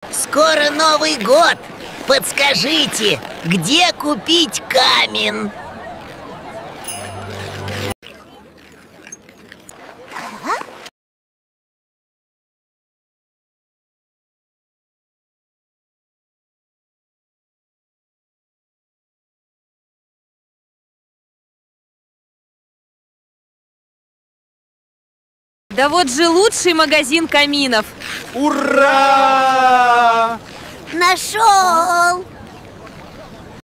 Скоро Новый год. Подскажите, где купить камень? Да вот же лучший магазин каминов. Ура! Нашел!